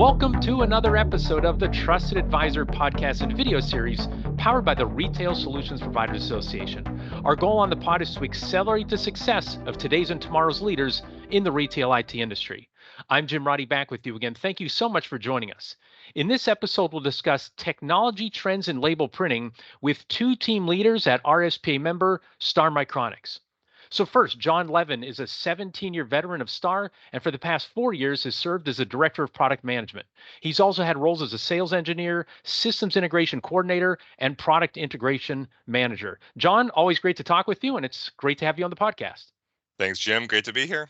Welcome to another episode of the Trusted Advisor podcast and video series powered by the Retail Solutions Providers Association. Our goal on the pod is to accelerate the success of today's and tomorrow's leaders in the retail IT industry. I'm Jim Roddy, back with you again. Thank you so much for joining us. In this episode, we'll discuss technology trends in label printing with two team leaders at RSPA member Star Micronics. So first, John Levin is a 17-year veteran of Star, and for the past 4 years has served as a director of product management. He's also had roles as a sales engineer, systems integration coordinator, and product integration manager. John, always great to talk with you, and it's great to have you on the podcast. Thanks, Jim. Great to be here.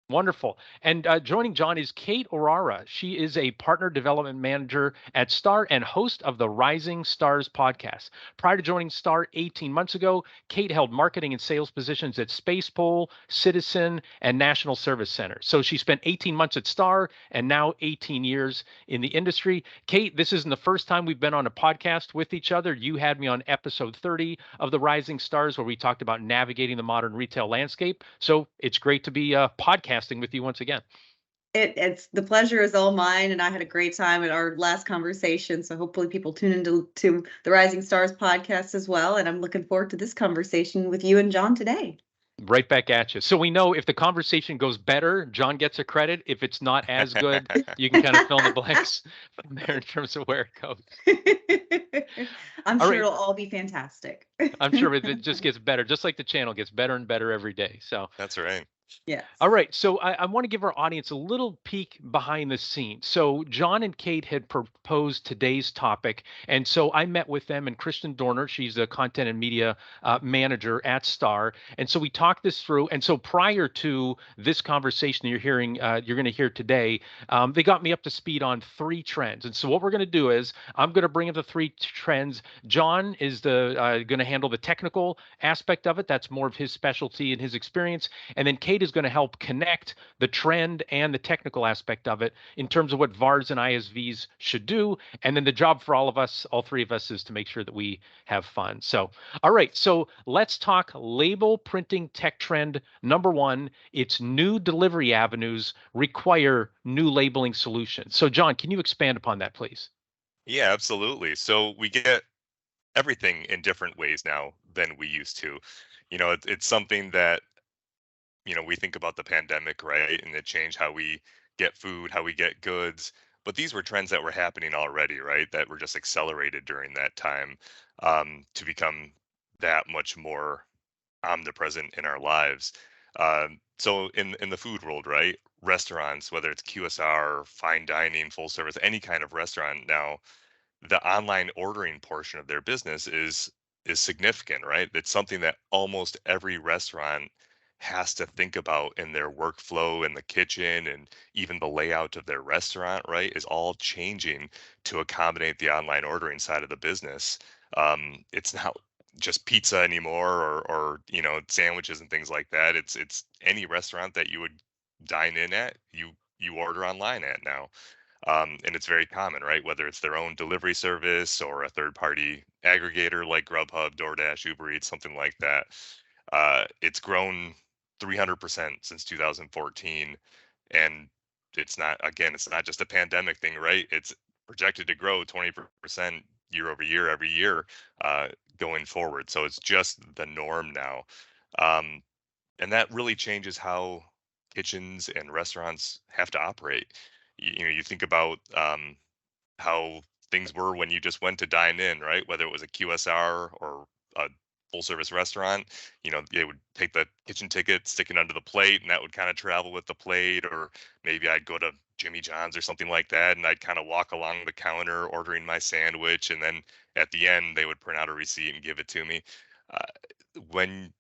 Wonderful. And joining John is Kate Orara. She is a partner development manager at Star and host of the Rising Stars podcast. Prior to joining Star 18 months ago, Kate held marketing and sales positions at Spacepole, Citizen, and National Service Center. So she spent 18 months at Star and now 18 years in the industry. Kate, this isn't the first time we've been on a podcast with each other. You had me on episode 30 of the Rising Stars, where we talked about navigating the modern retail landscape. So it's great to be podcasting with you once again. It's the pleasure is all mine, and I had a great time at our last conversation. So hopefully people tune into the Rising Stars podcast as well. And I'm looking forward to this conversation with you and John today. Right back at you. So we know if the conversation goes better, John gets a credit. If it's not as good, you can kind of fill in the blanks from there in terms of where it goes. I'm sure it'll all be fantastic. I'm sure it just gets better, just like the channel gets better and better every day. So that's right. Yes. All right. So I want to give our audience a little peek behind the scenes. So John and Kate had proposed today's topic. And so I met with them and Kristen Dorner. She's the content and media manager at Star. And so we talked this through. And so prior to this conversation you're going to hear today, they got me up to speed on 3 trends. And so what we're going to do is I'm going to bring up the 3 trends. John is going to handle the technical aspect of it. That's more of his specialty and his experience. And then Kate is going to help connect the trend and the technical aspect of it in terms of what VARs and ISVs should do. And then the job for all 3 of us, is to make sure that we have fun. So, all right. So let's talk label printing tech trend number 1. It's new delivery avenues require new labeling solutions. So John, can you expand upon that, please? Yeah, absolutely. So we get everything in different ways now than we used to. It's something that we think about the pandemic, right? And it changed how we get food, how we get goods. But these were trends that were happening already, right? That were just accelerated during that time to become that much more omnipresent in our lives. So in the food world, right? Restaurants, whether it's QSR, fine dining, full service, any kind of restaurant now, the online ordering portion of their business is significant, right? It's something that almost every restaurant has to think about in their workflow in the kitchen, and even the layout of their restaurant, right, is all changing to accommodate the online ordering side of the business. It's not just pizza anymore, or sandwiches and things like that. It's any restaurant that you would dine in at, you order online at now. And it's very common, right? Whether it's their own delivery service or a third-party aggregator like Grubhub, DoorDash, Uber Eats, something like that. It's grown 300% since 2014, and it's not just a pandemic thing, right? It's projected to grow 20% year over year every year going forward. So it's just the norm now, and that really changes how kitchens and restaurants have to operate. You think about how things were when you just went to dine in, right? Whether it was a QSR or a full service restaurant, they would take the kitchen ticket, stick it under the plate, and that would kind of travel with the plate. Or maybe I'd go to Jimmy John's or something like that, and I'd kind of walk along the counter ordering my sandwich, and then at the end they would print out a receipt and give it to me. When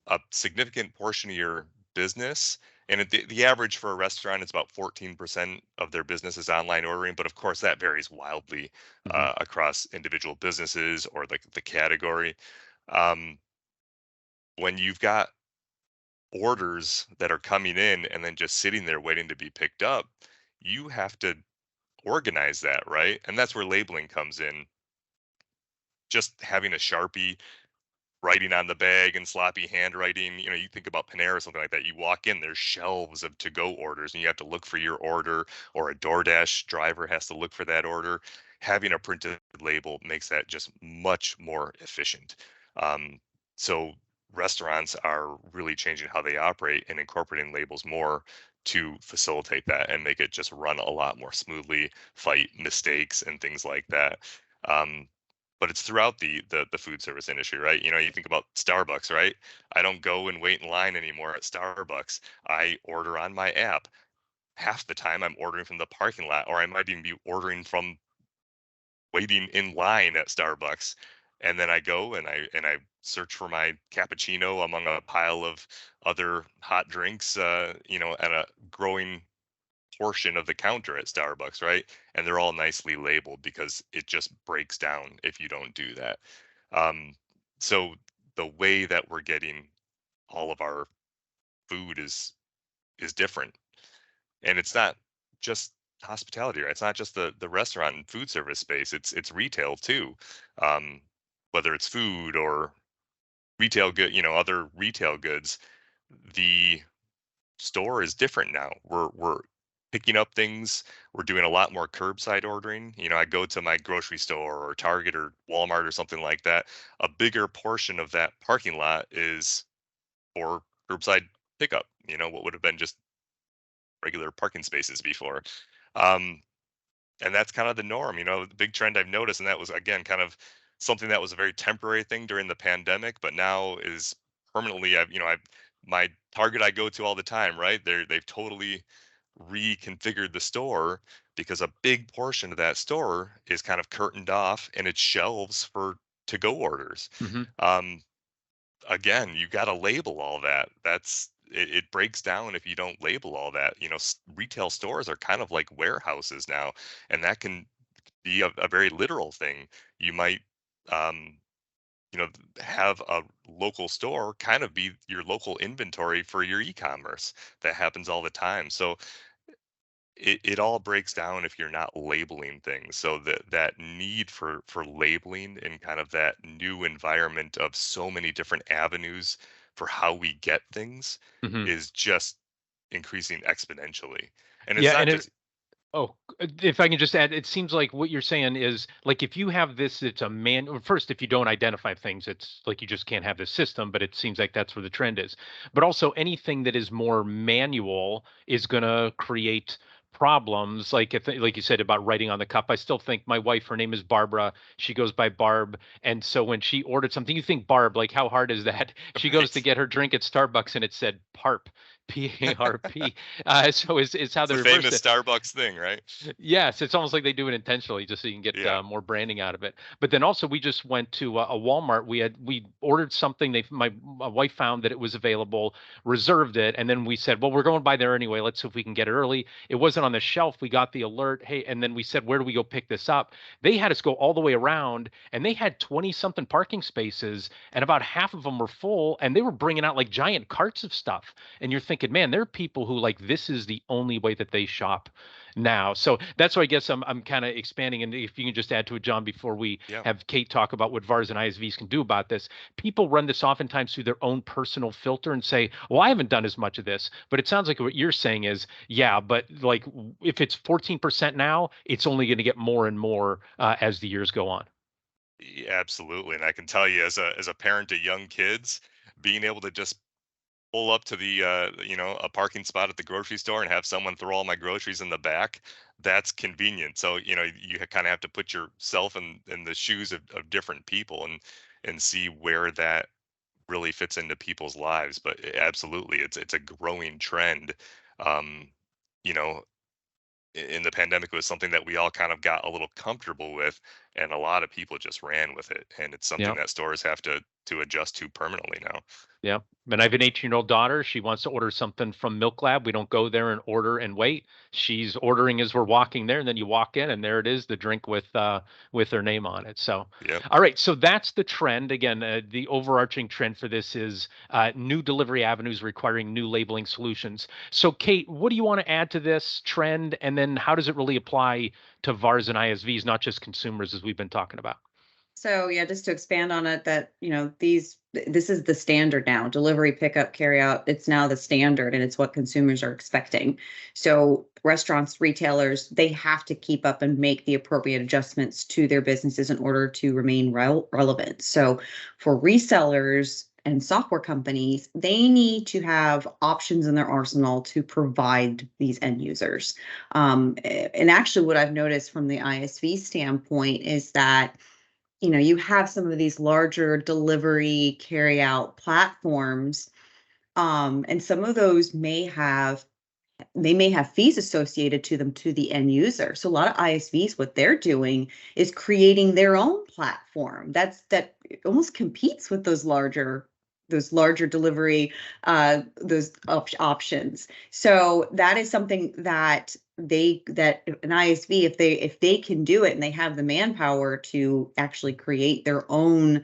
a significant portion of your business, and the average for a restaurant is about 14% of their business is online ordering, but of course that varies wildly across individual businesses or the category. When you've got orders that are coming in and then just sitting there waiting to be picked up, you have to organize that, right? And that's where labeling comes in. Just having a Sharpie writing on the bag and sloppy handwriting. You know, you think about Panera or something like that. You walk in, there's shelves of to-go orders, and you have to look for your order, or a DoorDash driver has to look for that order. Having a printed label makes that just much more efficient. Um, so restaurants are really changing how they operate and incorporating labels more to facilitate that and make it just run a lot more smoothly, fight mistakes and things like that. Um, but it's throughout the food service industry, right? You know, you think about Starbucks, right? I don't go and wait in line anymore at Starbucks. I order on my app. Half the time I'm ordering from the parking lot, or I might even be ordering from waiting in line at Starbucks. And then I go and I search for my cappuccino among a pile of other hot drinks, you know, at a growing portion of the counter at Starbucks, right? And they're all nicely labeled because it just breaks down if you don't do that. Um, so the way that we're getting all of our food is different, and it's not just hospitality, right? It's not just the restaurant and food service space. It's retail too, um, whether it's food or retail good, you know, other retail goods. The store is different now. We're picking up things. We're doing a lot more curbside ordering. You know, I go to my grocery store or Target or Walmart or something like that. A bigger portion of that parking lot is for curbside pickup. You know, what would have been just regular parking spaces before. Um, and that's kind of the norm. You know, the big trend I've noticed, and that was again kind of something that was a very temporary thing during the pandemic, but now is permanently. I've my Target I go to all the time, right? They've totally reconfigured the store because a big portion of that store is kind of curtained off and it's shelves for to go orders. Mm-hmm. Um, Again, you got to label all that. It breaks down if you don't label all that. You know, retail stores are kind of like warehouses now, and that can be a very literal thing. You might, um, you know, have a local store kind of be your local inventory for your e-commerce. That happens all the time. So it all breaks down if you're not labeling things. So that need for labeling and kind of that new environment of so many different avenues for how we get things Mm-hmm. is just increasing exponentially. And it's Yeah, not and it just Oh, if I can just add, it seems like what you're saying is like if you have this, it's a first, if you don't identify things, it's like you just can't have this system, but it seems like that's where the trend is. But also anything that is more manual is going to create problems. Like if, like you said about writing on the cup, I still think my wife, her name is Barbara. She goes by Barb. And so when she ordered something, you think Barb, like how hard is that? She goes to right. get her drink at Starbucks and it said PARP. PARP. So is how It's they the reversed famous it. Starbucks thing, right? Yes, it's almost like they do it intentionally just so you can get Yeah. more branding out of it. But then also we just went to a Walmart. We ordered something. My wife found that it was available, reserved it, and then we said, well, we're going by there anyway. Let's see if we can get it early. It wasn't on the shelf. We got the alert. Hey, and then we said, where do we go pick this up? They had us go all the way around, and they had 20 something parking spaces, and about half of them were full, and they were bringing out like giant carts of stuff. And you're thinking, man, there are people who like this is the only way that they shop now. So that's why I guess I'm kind of expanding. And if you can just add to it, John, before we Yeah. have Kate talk about what VARs and ISVs can do about this, people run this oftentimes through their own personal filter and say, well, I haven't done as much of this. But it sounds like what you're saying is, yeah, but like if it's 14% now, it's only going to get more and more as the years go on. Absolutely. And I can tell you as a parent of young kids, being able to just pull up to the you know, a parking spot at the grocery store and have someone throw all my groceries in the back, that's convenient. So you know, you kind of have to put yourself in the shoes of different people and see where that really fits into people's lives. But absolutely, it's a growing trend. um you know, in the pandemic, it was something that we all kind of got a little comfortable with, and a lot of people just ran with it, and it's something Yeah. that stores have to adjust to permanently now. Yeah. And I have an 18-year-old daughter. She wants to order something from Milk Lab. We don't go there and order and wait. She's ordering as we're walking there, and then you walk in, and there it is, the drink with her name on it. So, Yep. all right. So that's the trend. Again, the overarching trend for this is new delivery avenues requiring new labeling solutions. So, Kate, what do you want to add to this trend, and then how does it really apply to VARs and ISVs, not just consumers, as we've been talking about? So yeah, just to expand on it, that this is the standard now. Delivery, pickup, carry out. It's now the standard, and it's what consumers are expecting. So restaurants, retailers, they have to keep up and make the appropriate adjustments to their businesses in order to remain relevant. So for resellers and software companies, they need to have options in their arsenal to provide these end users. And actually, what I've noticed from the ISV standpoint is that you have some of these larger delivery carry out platforms, and some of those may have fees associated to them to the end user. So a lot of ISVs, what they're doing is creating their own platform that almost competes with those larger delivery options. So that is something that an ISV, if they can do it and they have the manpower to actually create their own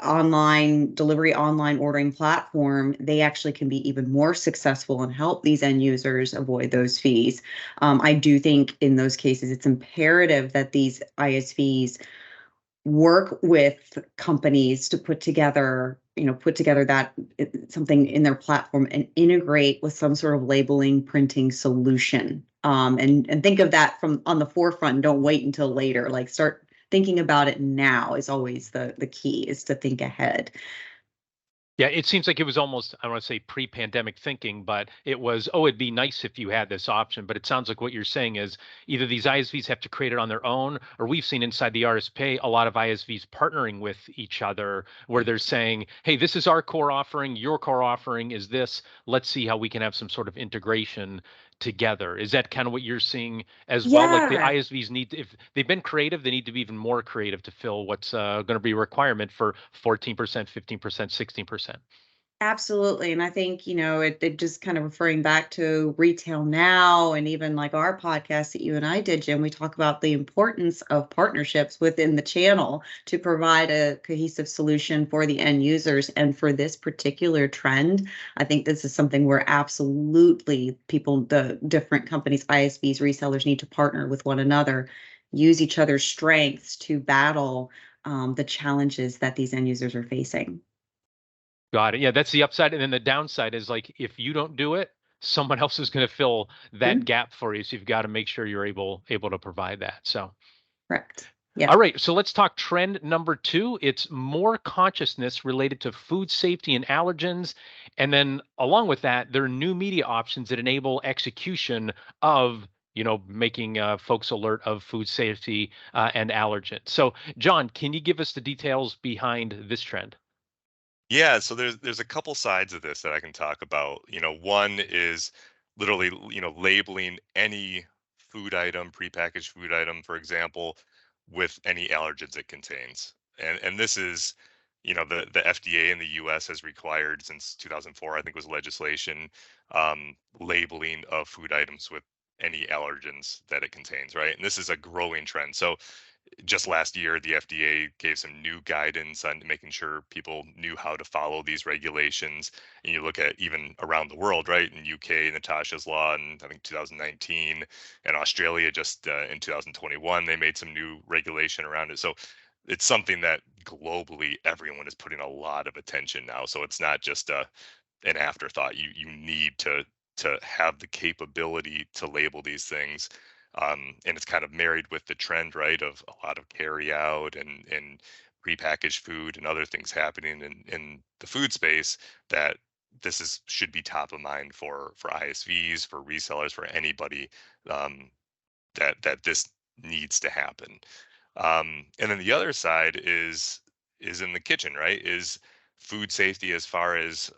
online delivery, online ordering platform, they actually can be even more successful and help these end users avoid those fees. I do think in those cases it's imperative that these ISVs work with companies to put together that something in their platform and integrate with some sort of labeling printing solution. And think of that from on the forefront. Don't wait until later. Like, start thinking about it now is always the key, is to think ahead. Yeah, it seems like it was almost, I don't want to say pre-pandemic thinking, but it was, oh, it'd be nice if you had this option. But it sounds like what you're saying is either these ISVs have to create it on their own, or we've seen inside the RSPA a lot of ISVs partnering with each other where they're saying, hey, this is our core offering, your core offering is this. Let's see how we can have some sort of integration together. Is that kind of what you're seeing as well? Like the Yeah. ISVs if they've been creative, they need to be even more creative to fill what's going to be a requirement for 14%, 15%, 16%. Absolutely. And I think, it just kind of referring back to retail now, and even like our podcast that you and I did, Jim, we talk about the importance of partnerships within the channel to provide a cohesive solution for the end users. And for this particular trend, I think this is something where absolutely the different companies, ISVs, resellers, need to partner with one another, use each other's strengths to battle the challenges that these end users are facing. Got it. Yeah, that's the upside. And then the downside is, like, if you don't do it, someone else is going to fill that Mhm. gap for you. So you've got to make sure you're able to provide that. So Correct. all Yes. right, so let's talk trend number 2. It's more consciousness related to food safety and allergens. And then along with that, there are new media options that enable execution of, making folks alert of food safety and allergens. So, John, can you give us the details behind this trend? Yeah, so there's a couple sides of this that I can talk about. One is literally, labeling any food item, prepackaged food item, for example, with any allergens it contains. And this is, the FDA in the US has required since 2004, I think was legislation, labeling of food items with any allergens that it contains, right? And this is a growing trend. So just last year, the FDA gave some new guidance on making sure people knew how to follow these regulations. And you look at even around the world, right? In UK, Natasha's law in I think 2019, and Australia just in 2021, they made some new regulation around it. So it's something that globally everyone is putting a lot of attention now. So it's not just an afterthought. You need to have the capability to label these things, and it's kind of married with the trend, right, of a lot of carry out and prepackaged food and other things happening in the food space, that this is should be top of mind for ISVs, for resellers, for anybody, um, that this needs to happen. And then the other side is in the kitchen, right? Is food safety as far as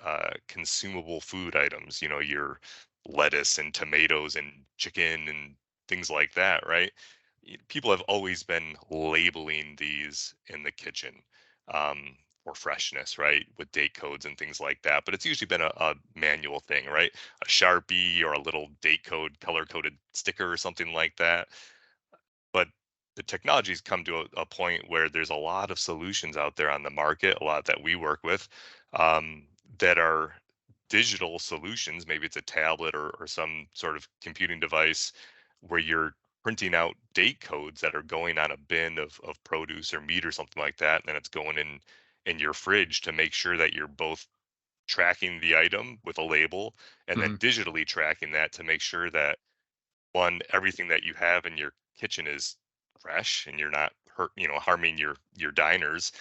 consumable food items. Your lettuce and tomatoes and chicken and things like that, right? People have always been labeling these in the kitchen. For freshness, right, with date codes and things like that. But it's usually been a manual thing, right? A Sharpie or a little date code, color coded sticker or something like that. But the technology's come to a point where there's a lot of solutions out there on the market, a lot that we work with, that are digital solutions. Maybe it's a tablet or some sort of computing device where you're printing out date codes that are going on a bin of produce or meat or something like that, and then it's going in your fridge to make sure that you're both tracking the item with a label and then Mhm. digitally tracking that to make sure that one, everything that you have in your kitchen is fresh and you're not harming your diners.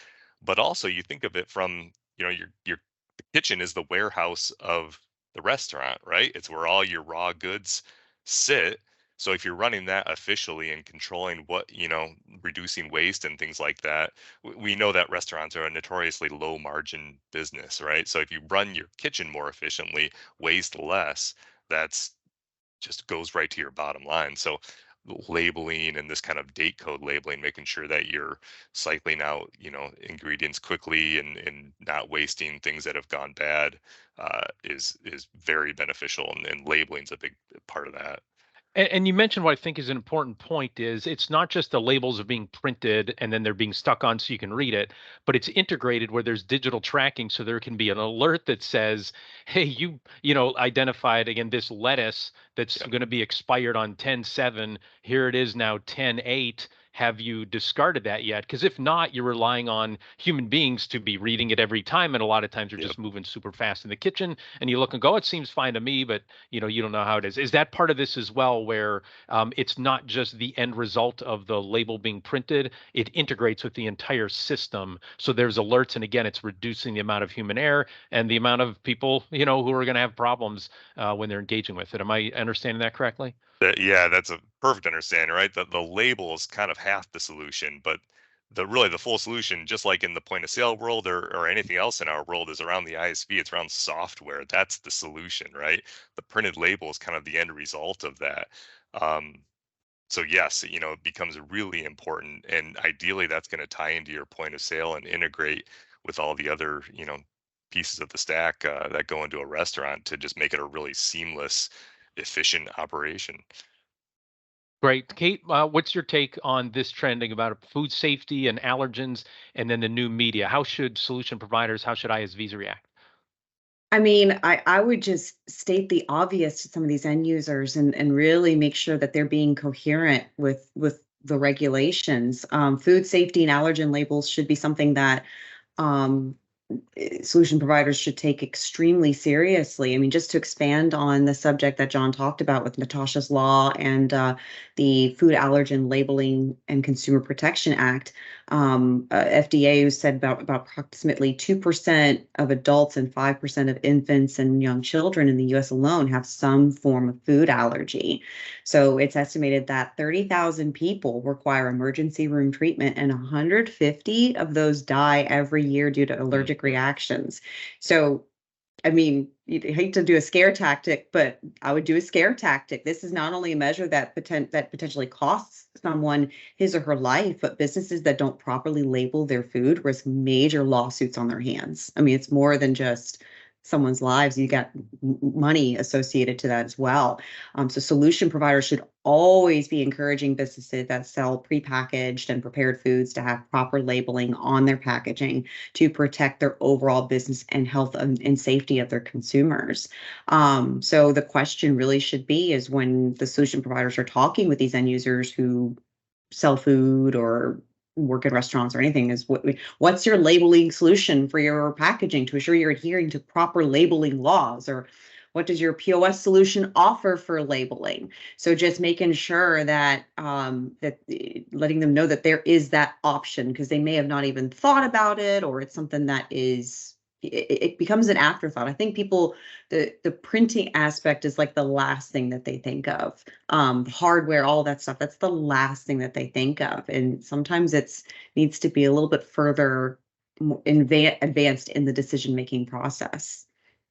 But also you think of it from, your kitchen is the warehouse of the restaurant, right? It's where all your raw goods sit. So if you're running that officially and controlling what, reducing waste and things like that, we know that restaurants are a notoriously low margin business, right? So if you run your kitchen more efficiently, waste less, that's just goes right to your bottom line. So labeling and this kind of date code labeling, making sure that you're cycling out, ingredients quickly and not wasting things that have gone bad, is very beneficial, and labeling's a big part of that. And you mentioned what I think is an important point is it's not just the labels are being printed and then they're being stuck on so you can read it, but it's integrated where there's digital tracking so there can be an alert that says, hey, identified again this lettuce that's Yep. going to be expired on 10/7. Here it is now 10/8. Have you discarded that yet? Because if not, you're relying on human beings to be reading it every time. And a lot of times they're Yep. just moving super fast in the kitchen and you look and go, it seems fine to me, but you don't know how it is. Is that part of this as well, where it's not just the end result of the label being printed, it integrates with the entire system. So there's alerts, and again, it's reducing the amount of human error and the amount of people, who are going to have problems when they're engaging with it. Am I understanding that correctly? Yeah, that's a perfect understanding, right? The label is kind of half the solution, but the full solution, just like in the point of sale world or anything else in our world, is around the ISV. It's around software. That's the solution, right? The printed label is kind of the end result of that. Um, so yes, it becomes really important, and ideally that's going to tie into your point of sale and integrate with all the other, pieces of the stack that go into a restaurant to just make it a really seamless, efficient operation. Great. Kate, what's your take on this trending about food safety and allergens and then the new media? How should solution providers, how should ISVs react? I mean, I would just state the obvious to some of these end users and really make sure that they're being coherent with the regulations. Food safety and allergen labels should be something that um, solution providers should take extremely seriously. I mean, just to expand on the subject that John talked about with Natasha's Law and the Food Allergen Labeling and Consumer Protection Act, FDA said about approximately 2% of adults and 5% of infants and young children in the US alone have some form of food allergy. So it's estimated that 30,000 people require emergency room treatment, and 150 of those die every year due to Mm. allergic reactions. So, I mean, you'd hate to do a scare tactic, but I would do a scare tactic. This is not only a measure that potentially costs someone his or her life, but businesses that don't properly label their food risk major lawsuits on their hands. I mean, it's more than just someone's lives. You got money associated to that as well. So solution providers should always be encouraging businesses that sell prepackaged and prepared foods to have proper labeling on their packaging to protect their overall business and health and safety of their consumers. So the question really should be is when the solution providers are talking with these end users who sell food or work in restaurants or anything, is what's your labeling solution for your packaging to ensure you're adhering to proper labeling laws, or what does your POS solution offer for labeling? So just making sure that letting them know that there is that option, because they may have not even thought about it, or it's something that it becomes an afterthought. I think people, the printing aspect is like the last thing that they think of. Hardware, all that stuff, that's the last thing that they think of, and sometimes it's needs to be a little bit further advanced in the decision making process.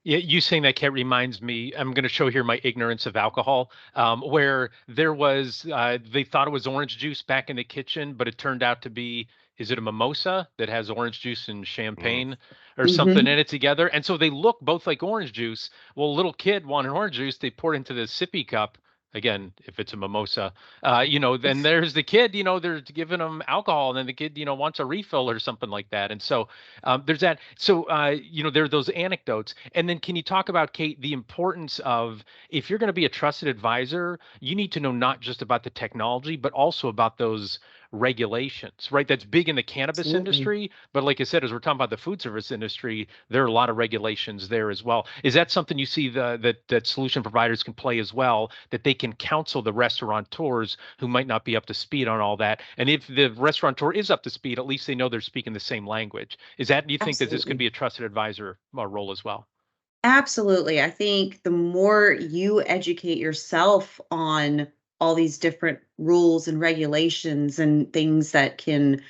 Yeah, you saying that, Kat, reminds me. I'm going to show here my ignorance of alcohol, where there was, they thought it was orange juice back in the kitchen, but it turned out to be, is it a mimosa that has orange juice and Mm. champagne or something Hmm. in it together? And so they look both like orange juice. Well, a little kid wanted orange juice. They poured into the sippy cup. Again, if it's a mimosa, then there's the kid, they're giving them alcohol, and then the kid, wants a refill or something like that. And so there's that. So, there are those anecdotes. And then can you talk about, Kate, the importance of, if you're going to be a trusted advisor, you need to know not just about the technology, but also about those regulations, right? That's big in the cannabis Absolutely. industry. But like I said, as we're talking about the food service industry, there are a lot of regulations there as well. Is that something you see that solution providers can play as well, that they can counsel the restaurateurs who might not be up to speed on all that? And if the restaurateur is up to speed, at least they know they're speaking the same language. Do you think that this could Absolutely. be a trusted advisor role as well? Absolutely. I think the more you educate yourself on all these different rules and regulations and things that can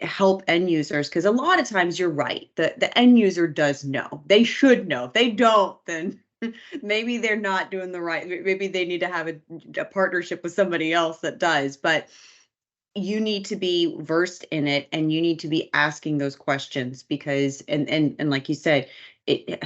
help end users, because a lot of times you're right, the end user does know. They should know. If they don't, then maybe they're not doing the right. Maybe they need to have a partnership with somebody else that does. But you need to be versed in it, and you need to be asking those questions, because and like you said,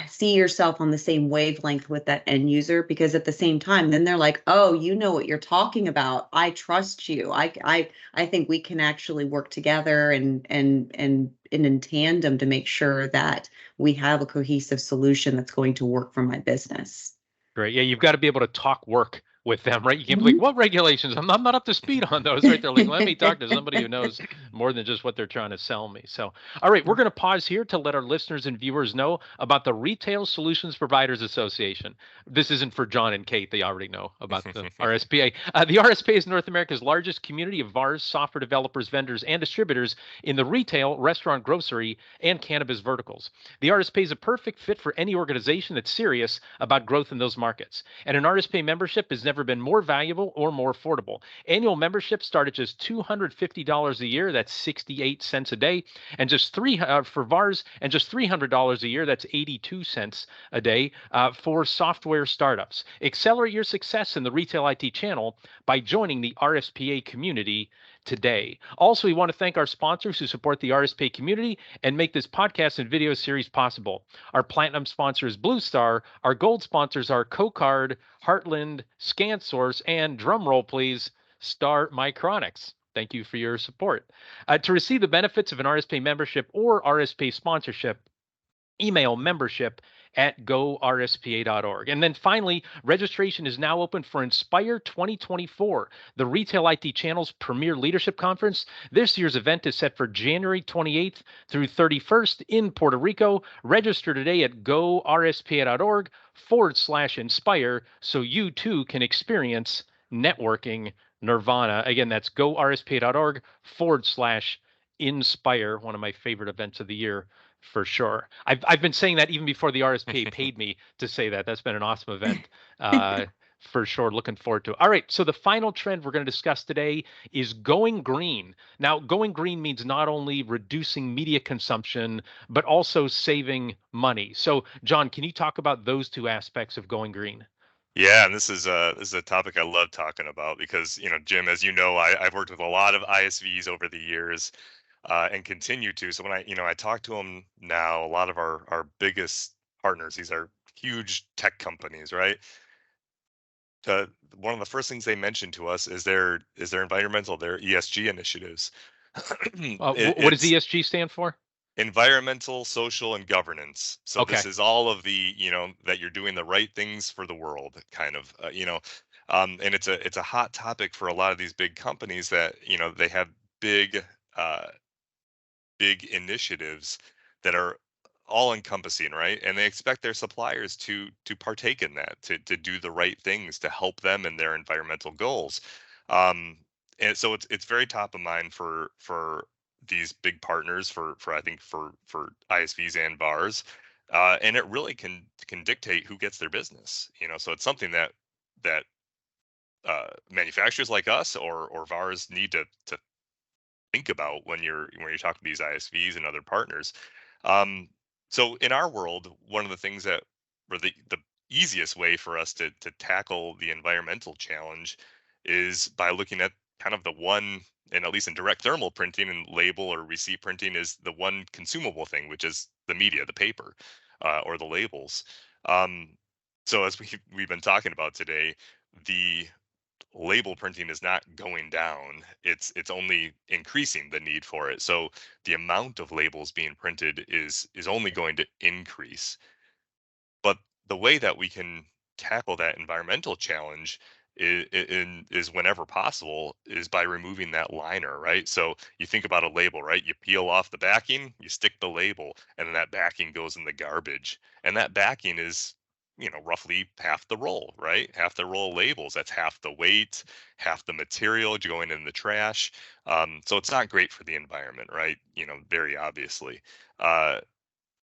see yourself on the same wavelength with that end user, because at the same time then they're like, oh, you know what you're talking about, I trust you, I think we can actually work together and in tandem to make sure that we have a cohesive solution that's going to work for my business. Great. Yeah, you've got to be able to talk work with them, right? You can't be like, Mhm. what regulations? I'm not up to speed on those, right? They're like, let me talk to somebody who knows more than just what they're trying to sell me. So, all right, we're going to pause here to let our listeners and viewers know about the Retail Solutions Providers Association. This isn't for John and Kate. They already know about the RSPA. The RSPA is North America's largest community of VARs, software developers, vendors, and distributors in the retail, restaurant, grocery, and cannabis verticals. The RSPA is a perfect fit for any organization that's serious about growth in those markets. And an RSPA membership has never been more valuable or more affordable. Annual memberships start at just $250 a year. That's 68 cents a day. And just for VARs, and just $300 a year. That's 82 cents a day for software startups. Accelerate your success in the retail IT channel by joining the RSPA community today. Also, we want to thank our sponsors who support the RSPA community and make this podcast and video series possible. Our platinum sponsor is Blue Star. Our gold sponsors are CoCard, Heartland, ScanSource, and drumroll please, Star Micronics. Thank you for your support. To receive the benefits of an RSPA membership or RSPA sponsorship, email membership@gorspa.org. And then finally, registration is now open for Inspire 2024, the Retail IT Channel's premier leadership conference. This year's event is set for January 28th through 31st in Puerto Rico. Register today at gorspa.org/inspire so you too can experience networking nirvana. Again, that's gorspa.org/inspire, one of my favorite events of the year for sure. I've been saying that even before the RSPA paid me to say that. That's been an awesome event. For sure. Looking forward to it. All right. So the final trend we're going to discuss today is going green. Now, going green means not only reducing media consumption, but also saving money. So, John, can you talk about those two aspects of going green? Yeah, and this is a topic I love talking about because, Jim, as you know, I've worked with a lot of ISVs over the years, and continue to. So when I talk to them now, a lot of our biggest partners, these are huge tech companies, right? One of the first things they mention to us is their environmental, their ESG initiatives. What does It's ESG stand for? environmental, social, and governance. So Okay. this is all of the, that you're doing the right things for the world, kind of, and it's a hot topic for a lot of these big companies that, they have big, uh, big initiatives that are all encompassing, right? And they expect their suppliers to partake in that, to do the right things to help them in their environmental goals. Um, and so it's very top of mind for these big partners, for I think for ISVs and VARs, and it really can dictate who gets their business. So it's something that manufacturers like us or VARs need to think about when you're talking to these ISVs and other partners. Um, so in our world, one of the things that or the easiest way for us to tackle the environmental challenge is by looking at kind of the one, and at least in direct thermal printing and label or receipt printing is the one consumable thing, which is the media, the paper, or the labels. Um, so as we've been talking about today, the label printing is not going down. It's only increasing the need for it. So the amount of labels being printed is only going to increase. But the way that we can tackle that environmental challenge is whenever possible is by removing that liner, right? So you think about a label, right? You peel off the backing, you stick the label, and then that backing goes in the garbage. And that backing is, roughly half the roll, right? Half the roll of labels. That's half the weight, half the material going in the trash. So it's not great for the environment, right? Very obviously. Uh,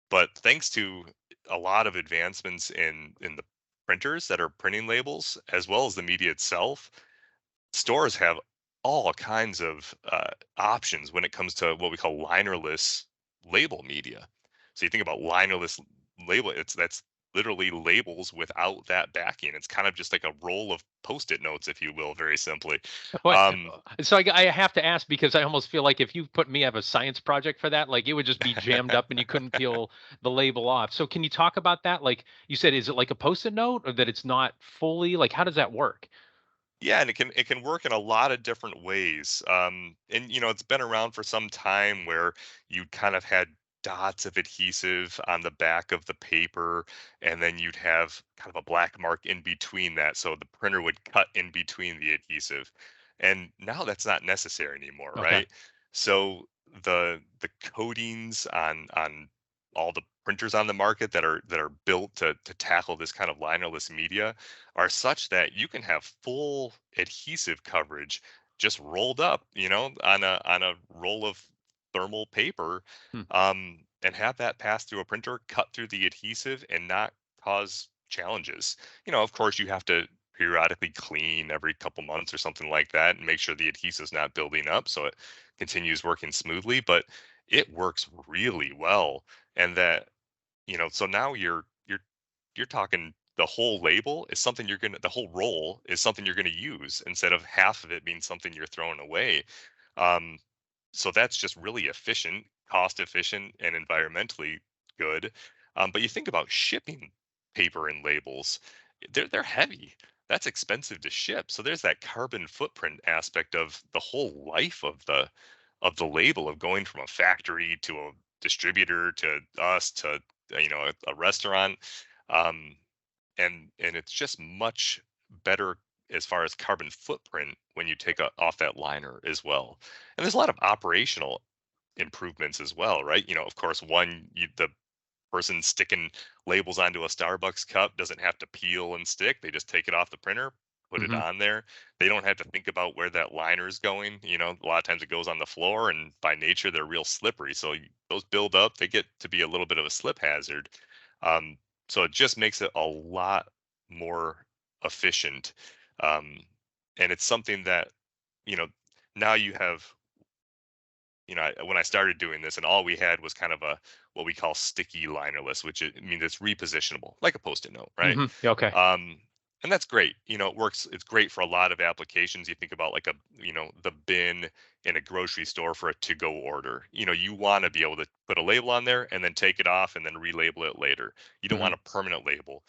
but thanks to a lot of advancements in the printers that are printing labels, as well as the media itself, stores have all kinds of options when it comes to what we call linerless label media. So you think about linerless label, that's literally labels without that backing. It's kind of just like a roll of post-it notes, if you will, very simply. What? Um, So I have to ask because I almost feel like if you put me have a science project for that, like it would just be jammed up and you couldn't peel the label off. So can you talk about that? Like you said, is it like a post-it note or that it's not fully like how does that work? Yeah, and it can work in a lot of different ways. And it's been around for some time where you kind of had dots of adhesive on the back of the paper, and then you'd have kind of a black mark in between that, so the printer would cut in between the adhesive. And now that's not necessary anymore, Okay. right? So the coatings on all the printers on the market that are built to tackle this kind of linerless media are such that you can have full adhesive coverage just rolled up, on a roll of thermal paper, Hmm. and have that pass through a printer, cut through the adhesive, and not cause challenges. Of course, you have to periodically clean every couple months or something like that, and make sure the adhesive's not building up so it continues working smoothly. But it works really well, and that so now you're talking the whole label is something the whole roll is something you're gonna use instead of half of it being something you're throwing away. Um, so that's just really efficient, cost efficient, and environmentally good. But you think about shipping paper and labels, they're heavy. That's expensive to ship. So there's that carbon footprint aspect of the whole life of the label of going from a factory to a distributor to us to a restaurant. Um, and it's just much better as far as carbon footprint when you take off that liner as well. And there's a lot of operational improvements as well, right? Of course, the person sticking labels onto a Starbucks cup doesn't have to peel and stick. They just take it off the printer, put it Hmm. on there. They don't have to think about where that liner is going. A lot of times it goes on the floor, and by nature they're real slippery. So those build up, they get to be a little bit of a slip hazard. Um, so it just makes it a lot more efficient. Um, and it's something that, you know, now you have when I started doing this, and all we had was kind of a what we call sticky linerless, which means it's repositionable, like a post-it note, right? Hmm. Okay. Um, and that's great. It works. It's great for a lot of applications. You think about like the bin in a grocery store for a to-go order. You want to be able to put a label on there and then take it off and then relabel it later. You don't Hmm. want a permanent label.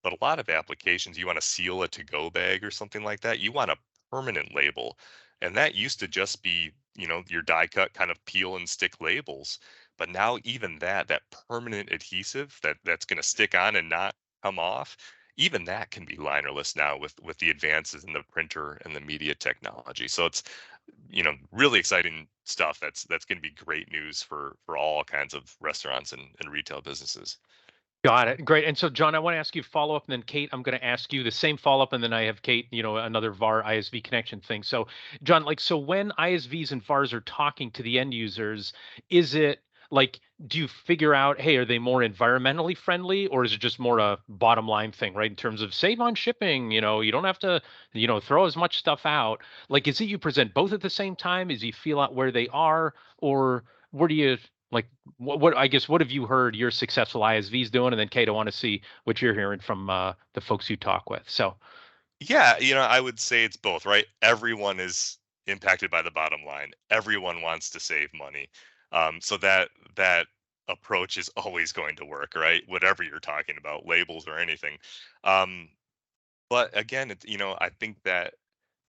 But a lot of applications, you want to seal a to-go bag or something like that. You want a permanent label, and that used to just be your die cut kind of peel and stick labels. But now even that permanent adhesive that's going to stick on and not come off, even that can be linerless now with the advances in the printer and the media technology. So it's really exciting stuff that's going to be great news for all kinds of restaurants and retail businesses. Got it. Great. And so, John, I want to ask you follow up, and then Kate, I'm going to ask you the same follow up, and then I have Kate, another VAR ISV connection thing. So, John, like, so when ISVs and VARs are talking to the end users, is it like, do you figure out, hey, are they more environmentally friendly, or is it just more a bottom line thing, right? In terms of save on shipping, you don't have to, throw as much stuff out. Like, is it you present both at the same time? Is you feel out where they are, or where do you like? What I guess what have you heard your successful ISVs doing? And then Kate, I want to see what you're hearing from the folks you talk with. So Yeah, I would say it's both, right? Everyone is impacted by the bottom line. Everyone wants to save money. So that approach is always going to work, right? Whatever you're talking about, labels or anything. Um, But again, I think that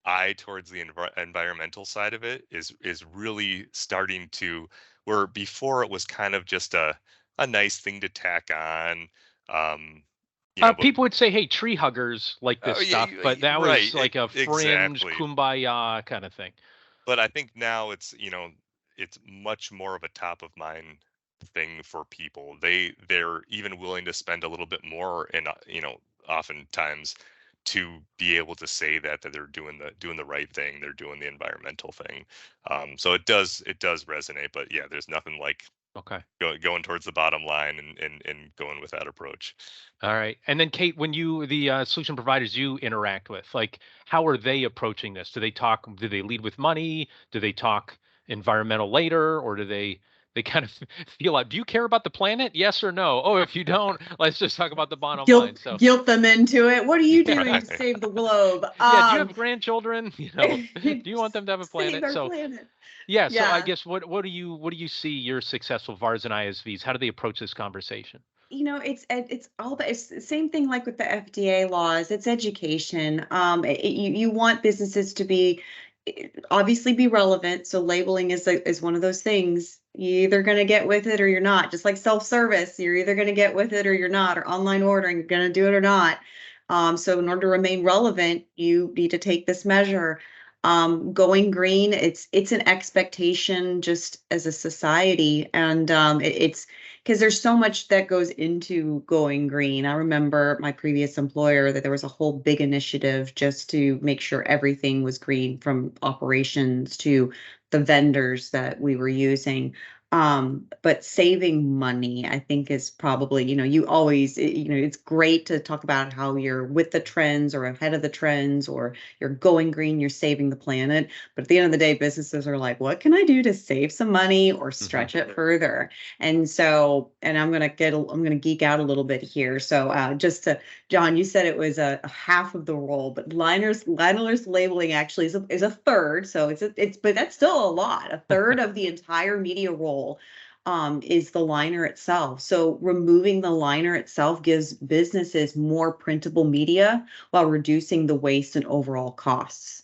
eye towards the environmental side of it is really starting to, where before it was kind of just a nice thing to tack on, um, but People would say, "Hey, tree huggers like this oh yeah, stuff," but that right, was like a fringe exactly. kumbaya kind of thing. But I think now it's much more of a top of mind thing for people. They're even willing to spend a little bit more, and oftentimes to be able to say that they're doing the right thing, they're doing the environmental thing. So it does resonate. But yeah, there's nothing like Okay. going towards the bottom line and going with that approach. All right. And then Kate, when the solution providers you interact with, like, how are they approaching this? Do they lead with money? Do they talk environmental later, or do they kind of feel like, do you care about the planet? Yes or no? Oh, if you don't, let's just talk about the bottom line. So Guilt them into it. What are you yeah, doing to save the globe? yeah. Do you have grandchildren? Do you want them to have a Save planet? our So planet. yeah. So I Yeah. guess what do you see your successful VARs and ISVs? How do they approach this conversation? It's all about, it's the same thing like with the FDA laws. It's education. You want businesses to be obviously be relevant. So labeling is one of those things. You're either going to get with it or you're not. Just like self-service, you're either going to get with it or you're not. Or online ordering, you're going to do it or not. So in order to remain relevant, you need to take this measure. Going green, it's an expectation just as a society, and it's because there's so much that goes into going green. I remember my previous employer that there was a whole big initiative just to make sure everything was green, from operations to the vendors that we were using. But saving money, I think, is probably, you always, it's great to talk about how you're with the trends or ahead of the trends, or you're going green, you're saving the planet. But at the end of the day, businesses are like, what can I do to save some money or Hmm. stretch it further? And so, and I'm gonna geek out a little bit here. So, just to John, you said it was a half of the role, but liners labeling actually is a third. So but that's still a lot. A third of the entire media role is the liner itself. So removing the liner itself gives businesses more printable media while reducing the waste and overall costs.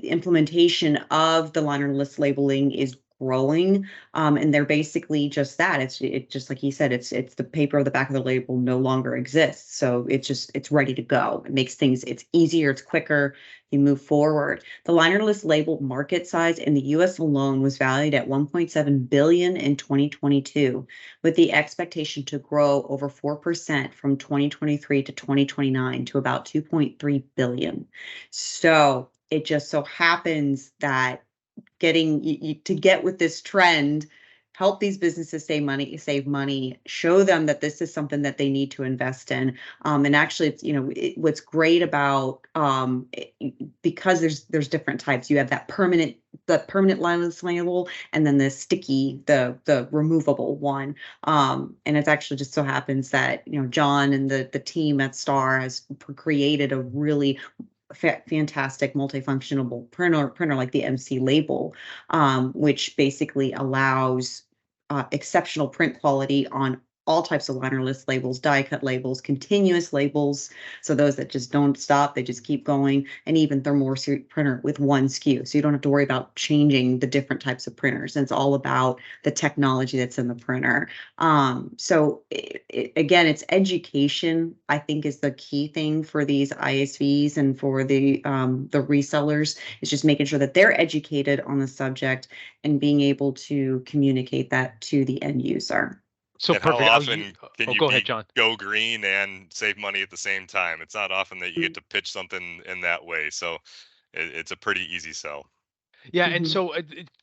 Implementation of the linerless labeling is growing, and they're basically just that. It just like he said, it's the paper on the back of the label no longer exists, so it's ready to go. It makes things, it's easier, it's quicker. You move forward. The linerless label market size in the U.S. alone was valued at 1.7 billion in 2022, with the expectation to grow over 4% from 2023 to 2029 to about 2.3 billion. So it just so happens that getting to get with this trend, help these businesses save money, show them that this is something that they need to invest in. And actually, it's, what's great about, because there's different types. You have the permanent lineless label, and then the sticky, the removable one. And it's actually just so happens that, John and the team at Star has created a really fantastic multifunctional printer like the MC label, which basically allows exceptional print quality on all types of linerless labels, die cut labels, continuous labels. So those that just don't stop, they just keep going, and even thermal printer with one SKU. So you don't have to worry about changing the different types of printers. And it's all about the technology that's in the printer. So again, it's education, I think, is the key thing for these ISVs and for the resellers. Is just making sure that they're educated on the subject and being able to communicate that to the end user. So And how perfect. often can Oh, you go ahead, be John. go green and save money at the same time? It's not often that you get to pitch something in that way. So it's a pretty easy sell. Yeah, and Mhm. so,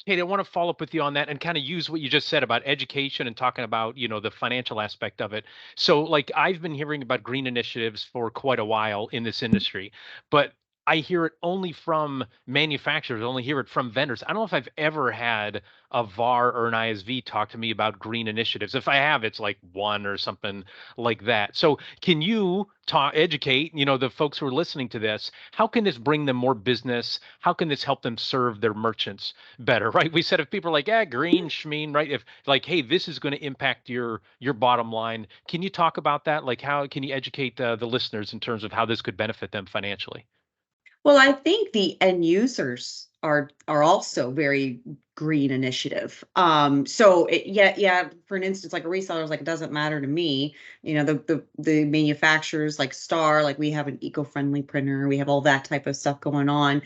Kate, I want to follow up with you on that and kind of use what you just said about education and talking about, the financial aspect of it. So, like, I've been hearing about green initiatives for quite a while in this industry, but I hear it only from manufacturers, only hear it from vendors. I don't know if I've ever had a VAR or an ISV talk to me about green initiatives. If I have, it's like one or something like that. So can you educate, the folks who are listening to this? How can this bring them more business? How can this help them serve their merchants better, right? We said if people are like, green, schmeen, right? If like, hey, this is going to impact your bottom line. Can you talk about that? Like, how can you educate the listeners in terms of how this could benefit them financially? Well, I think the end users are also very green initiative. So yeah, for an instance, like a reseller is like, it doesn't matter to me. The manufacturers like Star, like we have an eco-friendly printer, we have all that type of stuff going on.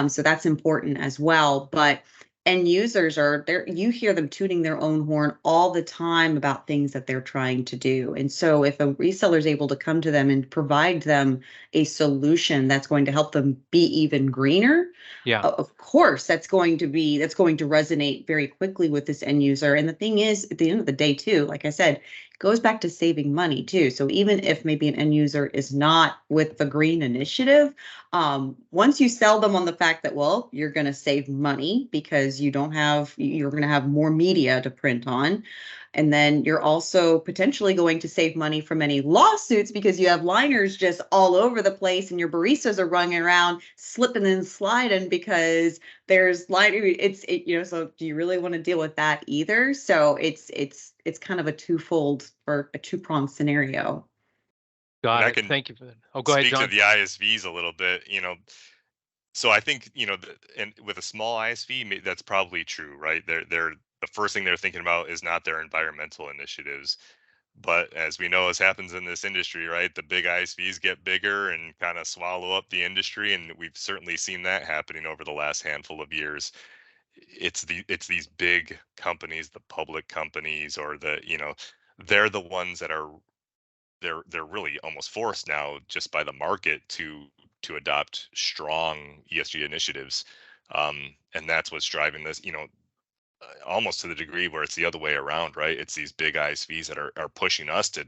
So that's important as well. But end users are there, you hear them tooting their own horn all the time about things that they're trying to do. And so if a reseller is able to come to them and provide them a solution that's going to help them be even greener, Yeah. of course that's going to resonate very quickly with this end user. And the thing is, at the end of the day too, like I said, it goes back to saving money too. So even if maybe an end user is not with the green initiative, once you sell them on the fact that, well, you're going to save money because you're going to have more media to print on, and then you're also potentially going to save money from any lawsuits because you have liners just all over the place and your baristas are running around slipping and sliding because there's so do you really want to deal with that either? So it's kind of a twofold or a two-pronged scenario. And Got I it. can Thank you for that. Oh, go ahead, speak to John. the ISVs a little bit, so I think, and with a small ISV, that's probably true, right? They're the first thing they're thinking about is not their environmental initiatives. But as we know, as happens in this industry, right, the big ISVs get bigger and kind of swallow up the industry, and we've certainly seen that happening over the last handful of years. It's these big companies, the public companies, or they're the ones that are they're really almost forced now just by the market to adopt strong ESG initiatives, and that's what's driving this. Almost to the degree where it's the other way around, right? It's these big ISVs that are pushing us to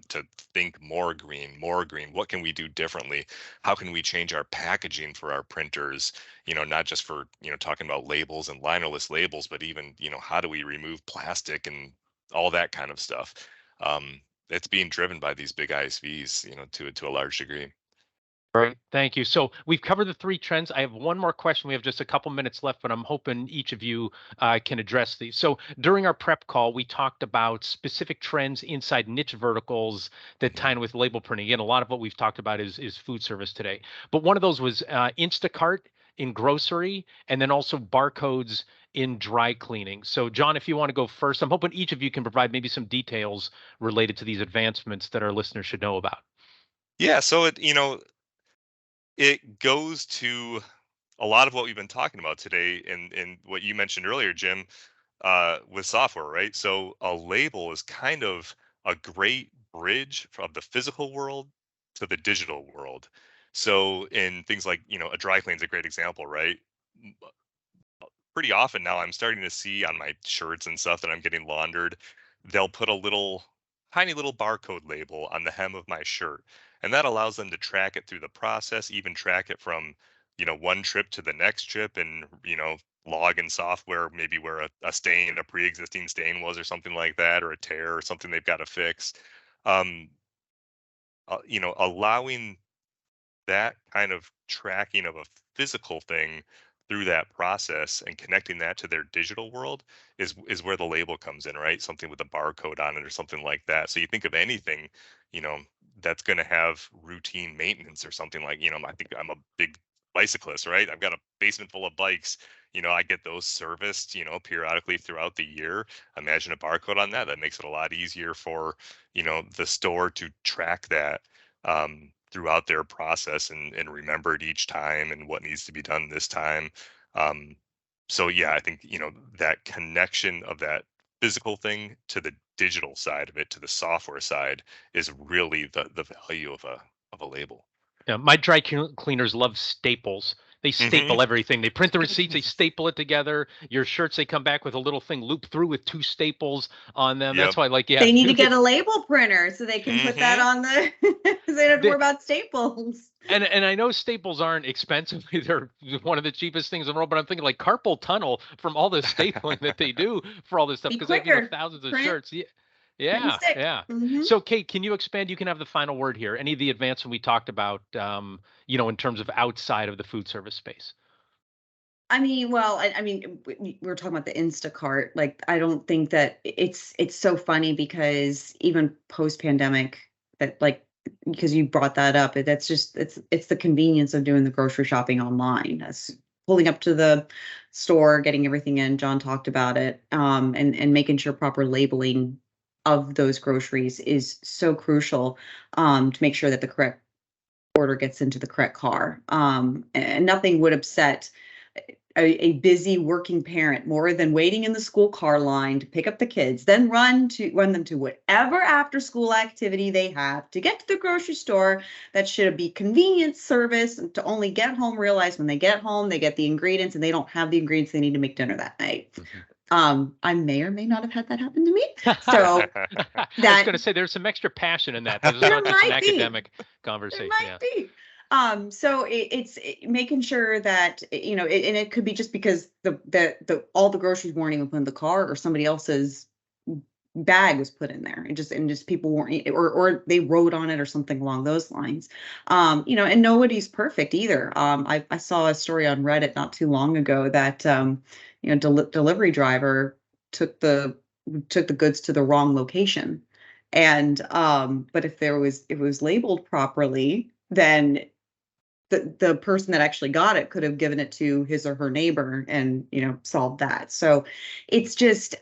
think more green, more green. What can we do differently? How can we change our packaging for our printers? Not just for, talking about labels and linerless labels, but even, how do we remove plastic and all that kind of stuff? It's being driven by these big ISVs, to a large degree. Right. Thank you. So we've covered the three trends. I have one more question. We have just a couple minutes left, but I'm hoping each of you can address these. So during our prep call, we talked about specific trends inside niche verticals that tie Mhm. in with label printing. Again, a lot of what we've talked about is food service today. But one of those was Instacart in grocery, and then also barcodes in dry cleaning. So John, if you want to go first, I'm hoping each of you can provide maybe some details related to these advancements that our listeners should know about. Yeah, so it goes to a lot of what we've been talking about today, and what you mentioned earlier, Jim, with software, right? So a label is kind of a great bridge from the physical world to the digital world. So in things like, a dry clean is a great example, right? Pretty often now I'm starting to see on my shirts and stuff that I'm getting laundered, they'll put a little tiny little barcode label on the hem of my shirt. And that allows them to track it through the process, even track it from, one trip to the next trip, and, log in software, maybe where a stain, a pre-existing stain was, or something like that, or a tear or something they've got to fix. Um, allowing that kind of tracking of a physical thing through that process and connecting that to their digital world is where the label comes in, right? Something with a barcode on it or something like that. So you think of anything, you know, that's going to have routine maintenance or something like, I think I'm a big bicyclist, right? I've got a basement full of bikes. I get those serviced, periodically throughout the year. Imagine a barcode on that. That makes it a lot easier for, the store to track that, throughout their process, and remembered each time and what needs to be done this time. Um, so yeah, I think, that connection of that physical thing to the digital side of it, to the software side, is really the value of a label. Yeah, my dry cleaners love staples. They staple everything. They print the receipts, they staple it together. Your shirts, they come back with a little thing looped through with 2 staples on them. Yep. That's why, like, yeah. They need to get a label printer so they can put that on the, so they don't have to worry about staples. And I know staples aren't expensive. They're one of the cheapest things in the world, but I'm thinking like carpal tunnel from all the stapling that they do for all this stuff, because they have thousands of shirts. Yeah. So Kate, can you expand? You can have the final word here. Any of the advancement we talked about, in terms of outside of the food service space? I mean, well, I mean, we were talking about the Instacart. Like, I don't think that it's so funny because even post-pandemic, that, like, because you brought that up, that's just it's the convenience of doing the grocery shopping online. That's pulling up to the store, getting everything in. John talked about it, and making sure proper labeling of those groceries is so crucial, to make sure that the correct order gets into the correct car. And nothing would upset a busy working parent more than waiting in the school car line to pick up the kids, then run them to whatever after school activity they have to get to the grocery store. That should be convenience service, and to only get home, realize when they get home, they get the ingredients and they don't have the ingredients they need to make dinner that night. I may or may not have had that happen to me. So I was going to say there's some extra passion in that. There's not just an academic conversation. There might be. So it's making sure that, and it could be just because the all the groceries weren't even put in the car, or somebody else's bag was put in there, and just people weren't, or they wrote on it or something along those lines. And nobody's perfect either. I saw a story on Reddit not too long ago that delivery driver took the goods to the wrong location, and but if it was labeled properly, then the person that actually got it could have given it to his or her neighbor and solved that. So it's just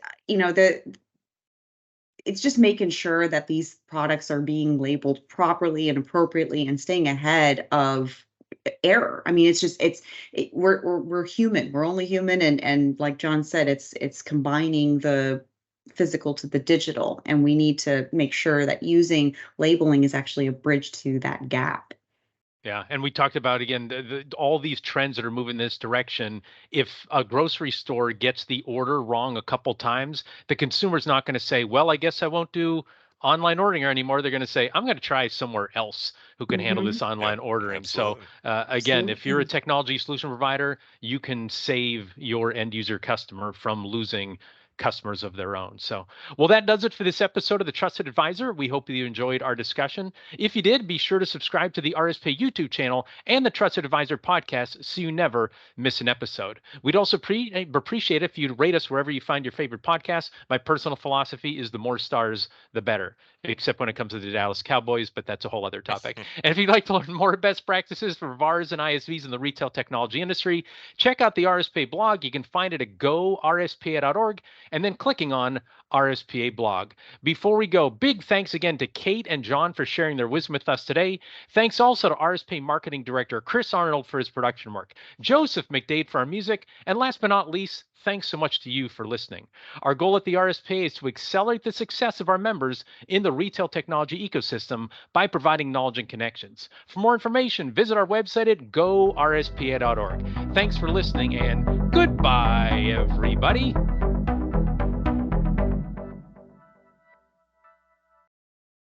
it's just making sure that these products are being labeled properly and appropriately and staying ahead of error. I mean, we're human. We're only human, and like John said, it's combining the physical to the digital, and we need to make sure that using labeling is actually a bridge to that gap. Yeah, and we talked about, again, all these trends that are moving this direction. If a grocery store gets the order wrong a couple times, the consumer's not going to say, well, I guess I won't do online ordering anymore. They're going to say, I'm going to try somewhere else who can handle this online ordering. Absolutely. So again, if you're a technology solution provider, you can save your end user customer from losing customers of their own. So, well, that does it for this episode of The Trusted Advisor. We hope that you enjoyed our discussion. If you did, be sure to subscribe to the RSPA YouTube channel and the Trusted Advisor podcast so you never miss an episode. We'd also appreciate it if you'd rate us wherever you find your favorite podcast. My personal philosophy is the more stars, the better, except when it comes to the Dallas Cowboys, but that's a whole other topic. And if you'd like to learn more best practices for VARs and ISVs in the retail technology industry, check out the RSPA blog. You can find it at gorspa.org. and then clicking on RSPA blog. Before we go, big thanks again to Kate and John for sharing their wisdom with us today. Thanks also to RSPA Marketing Director Chris Arnold for his production work, Joseph McDade for our music, and last but not least, thanks so much to you for listening. Our goal at the RSPA is to accelerate the success of our members in the retail technology ecosystem by providing knowledge and connections. For more information, visit our website at gorspa.org. Thanks for listening, and goodbye, everybody.